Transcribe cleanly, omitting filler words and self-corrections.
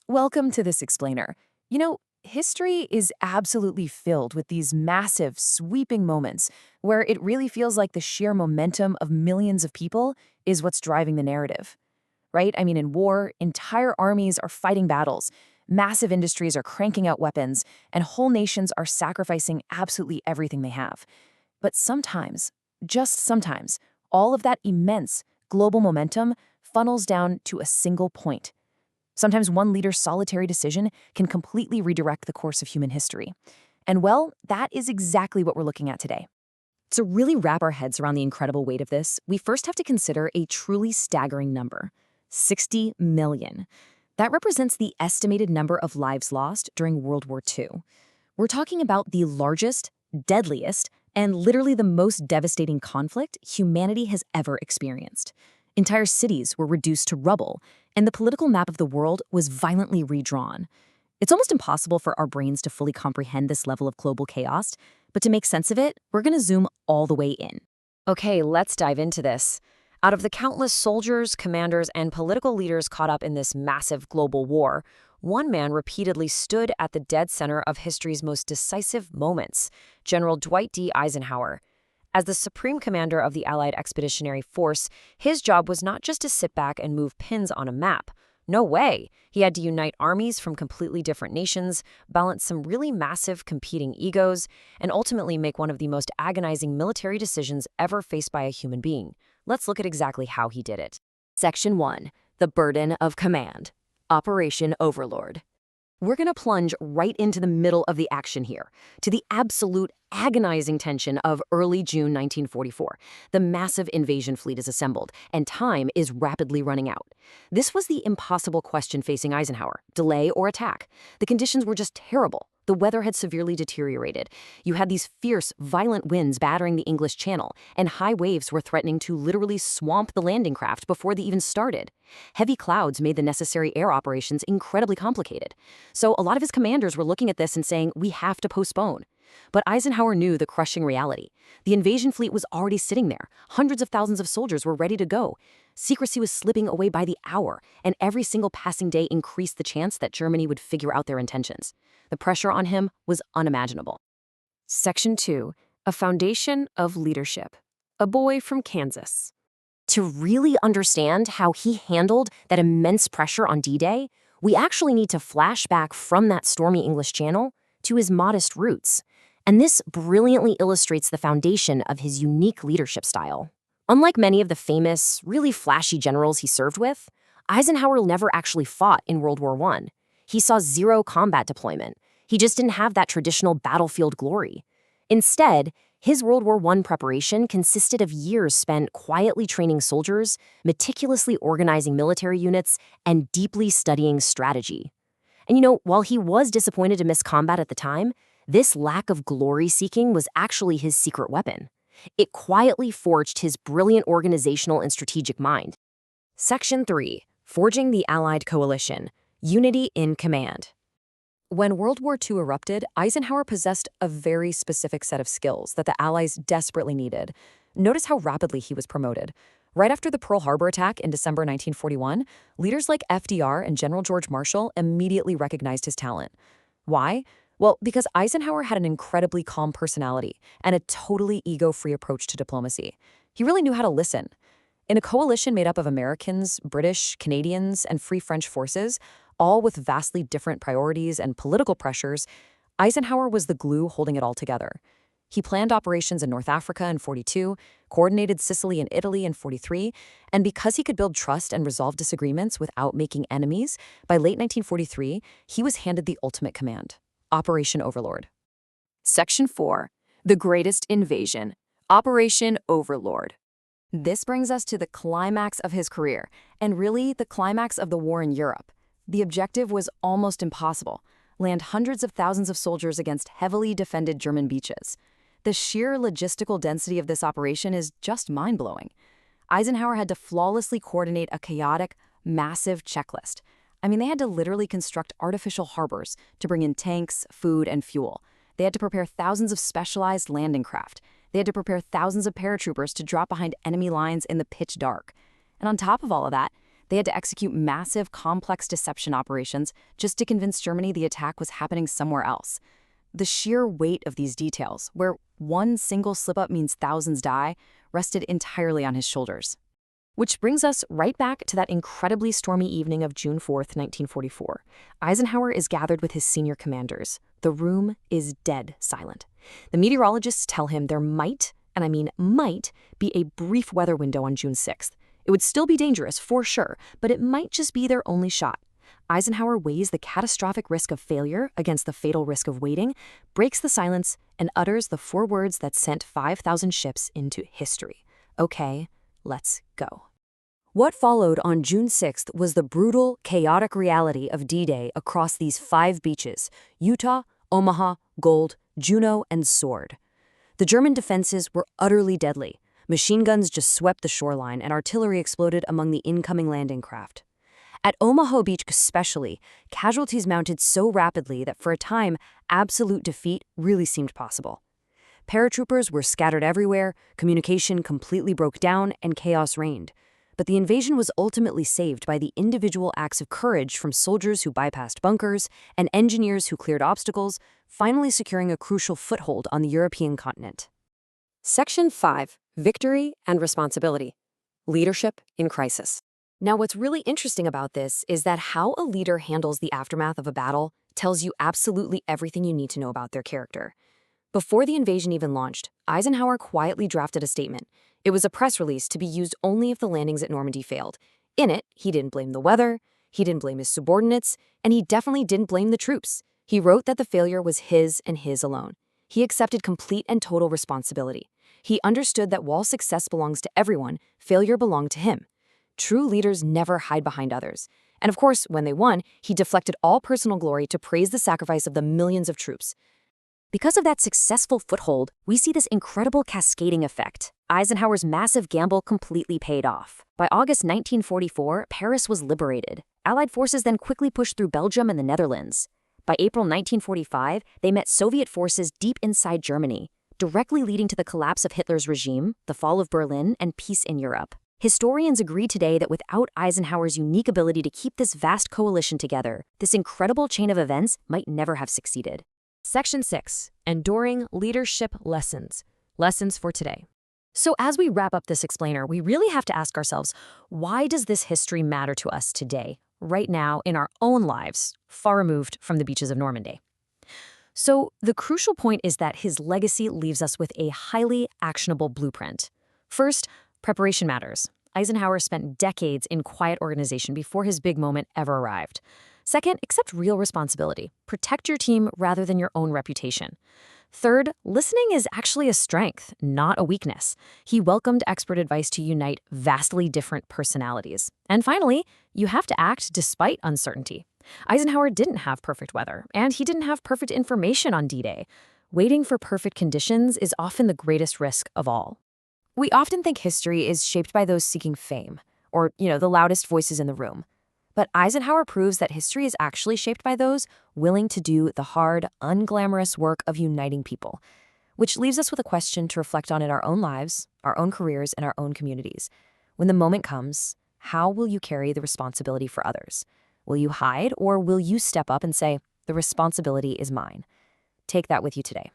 Welcome to this explainer. History is absolutely filled with these massive, sweeping moments where it really feels like the sheer momentum of millions of people is what's driving the narrative, right? I mean, in war, entire armies are fighting battles, massive industries are cranking out weapons, and whole nations are sacrificing absolutely everything they have. But sometimes, just sometimes, all of that immense global momentum funnels down to a single point. Sometimes one leader's solitary decision can completely redirect the course of human history. And well, that is exactly what we're looking at today. To really wrap our heads around the incredible weight of this, we first have to consider a truly staggering number: 60 million. That represents the estimated number of lives lost during World War II. We're talking about the largest, deadliest, and literally the most devastating conflict humanity has ever experienced. Entire cities were reduced to rubble, and the political map of the world was violently redrawn. It's almost impossible for our brains to fully comprehend this level of global chaos, but to make sense of it, we're going to zoom all the way in. Okay, let's dive into this. Out of the countless soldiers, commanders, and political leaders caught up in this massive global war, one man repeatedly stood at the dead center of history's most decisive moments: General Dwight D. Eisenhower. As the supreme commander of the Allied Expeditionary Force, his job was not just to sit back and move pins on a map. No way! He had to unite armies from completely different nations, balance some really massive competing egos, and ultimately make one of the most agonizing military decisions ever faced by a human being. Let's look at exactly how he did it. Section 1. The Burden of Command. Operation Overlord. We're going to plunge right into the middle of the action here, to the absolute agonizing tension of early June 1944. The massive invasion fleet is assembled, and time is rapidly running out. This was the impossible question facing Eisenhower: delay or attack. The conditions were just terrible. The weather had severely deteriorated. You had these fierce, violent winds battering the English Channel, and high waves were threatening to literally swamp the landing craft before they even started. Heavy clouds made the necessary air operations incredibly complicated. So a lot of his commanders were looking at this and saying, we have to postpone. But Eisenhower knew the crushing reality. The invasion fleet was already sitting there. Hundreds of thousands of soldiers were ready to go. Secrecy was slipping away by the hour, and every single passing day increased the chance that Germany would figure out their intentions. The pressure on him was unimaginable. Section 2. A Foundation of Leadership. A boy from Kansas. To really understand how he handled that immense pressure on D-Day, we actually need to flash back from that stormy English Channel to his modest roots. And this brilliantly illustrates the foundation of his unique leadership style. Unlike many of the famous, really flashy generals he served with, Eisenhower never actually fought in World War I. He saw zero combat deployment. He just didn't have that traditional battlefield glory. Instead, his World War I preparation consisted of years spent quietly training soldiers, meticulously organizing military units, and deeply studying strategy. And while he was disappointed to miss combat at the time, this lack of glory-seeking was actually his secret weapon. It quietly forged his brilliant organizational and strategic mind. Section 3. Forging the Allied Coalition. Unity in Command. When World War II erupted, Eisenhower possessed a very specific set of skills that the Allies desperately needed. Notice how rapidly he was promoted. Right after the Pearl Harbor attack in December 1941, leaders like FDR and General George Marshall immediately recognized his talent. Why? Well, because Eisenhower had an incredibly calm personality and a totally ego-free approach to diplomacy. He really knew how to listen. In a coalition made up of Americans, British, Canadians, and Free French forces, all with vastly different priorities and political pressures, Eisenhower was the glue holding it all together. He planned operations in North Africa in 42, coordinated Sicily and Italy in 43, and because he could build trust and resolve disagreements without making enemies, by late 1943, he was handed the ultimate command: Operation Overlord. Section 4. The Greatest Invasion. Operation Overlord. This brings us to the climax of his career, and really the climax of the war in Europe. The objective was almost impossible: land hundreds of thousands of soldiers against heavily defended German beaches. The sheer logistical density of this operation is just mind-blowing. Eisenhower had to flawlessly coordinate a chaotic, massive checklist. I mean, they had to literally construct artificial harbors to bring in tanks, food, and fuel. They had to prepare thousands of specialized landing craft. They had to prepare thousands of paratroopers to drop behind enemy lines in the pitch dark. And on top of all of that, They had to execute massive, complex deception operations just to convince Germany the attack was happening somewhere else. The sheer weight of these details, where one single slip-up means thousands die, rested entirely on his shoulders. Which brings us right back to that incredibly stormy evening of June 4th, 1944. Eisenhower is gathered with his senior commanders. The room is dead silent. The meteorologists tell him there might, and I mean might, be a brief weather window on June 6th. It would still be dangerous, for sure, but it might just be their only shot. Eisenhower weighs the catastrophic risk of failure against the fatal risk of waiting, breaks the silence, and utters the 4 words that sent 5,000 ships into history. Okay, let's go. What followed on June 6th was the brutal, chaotic reality of D-Day across these 5 beaches: Utah, Omaha, Gold, Juneau, and Sword. The German defenses were utterly deadly. Machine guns just swept the shoreline, and artillery exploded among the incoming landing craft. At Omaha Beach especially, casualties mounted so rapidly that for a time, absolute defeat really seemed possible. Paratroopers were scattered everywhere, communication completely broke down, and chaos reigned. But the invasion was ultimately saved by the individual acts of courage from soldiers who bypassed bunkers and engineers who cleared obstacles, finally securing a crucial foothold on the European continent. Section 5. Victory and Responsibility. Leadership in Crisis. Now, what's really interesting about this is that how a leader handles the aftermath of a battle tells you absolutely everything you need to know about their character. Before the invasion even launched, Eisenhower quietly drafted a statement. It was a press release to be used only if the landings at Normandy failed. In it, he didn't blame the weather, he didn't blame his subordinates, and he definitely didn't blame the troops. He wrote that the failure was his and his alone. He accepted complete and total responsibility. He understood that while success belongs to everyone, failure belonged to him. True leaders never hide behind others. And of course, when they won, he deflected all personal glory to praise the sacrifice of the millions of troops. Because of that successful foothold, we see this incredible cascading effect. Eisenhower's massive gamble completely paid off. By August 1944, Paris was liberated. Allied forces then quickly pushed through Belgium and the Netherlands. By April 1945, they met Soviet forces deep inside Germany, directly leading to the collapse of Hitler's regime, the fall of Berlin, and peace in Europe. Historians agree today that without Eisenhower's unique ability to keep this vast coalition together, this incredible chain of events might never have succeeded. Section 6. Enduring Leadership Lessons. Lessons for today. So as we wrap up this explainer, we really have to ask ourselves, why does this history matter to us today, right now, in our own lives, far removed from the beaches of Normandy? So the crucial point is that his legacy leaves us with a highly actionable blueprint. First, preparation matters. Eisenhower spent decades in quiet organization before his big moment ever arrived. Second, accept real responsibility. Protect your team rather than your own reputation. Third, listening is actually a strength, not a weakness. He welcomed expert advice to unite vastly different personalities. And finally, you have to act despite uncertainty. Eisenhower didn't have perfect weather, and he didn't have perfect information on D-Day. Waiting for perfect conditions is often the greatest risk of all. We often think history is shaped by those seeking fame, or, the loudest voices in the room. But Eisenhower proves that history is actually shaped by those willing to do the hard, unglamorous work of uniting people, which leaves us with a question to reflect on in our own lives, our own careers, and our own communities. When the moment comes, how will you carry the responsibility for others? Will you hide, or will you step up and say, the responsibility is mine? Take that with you today.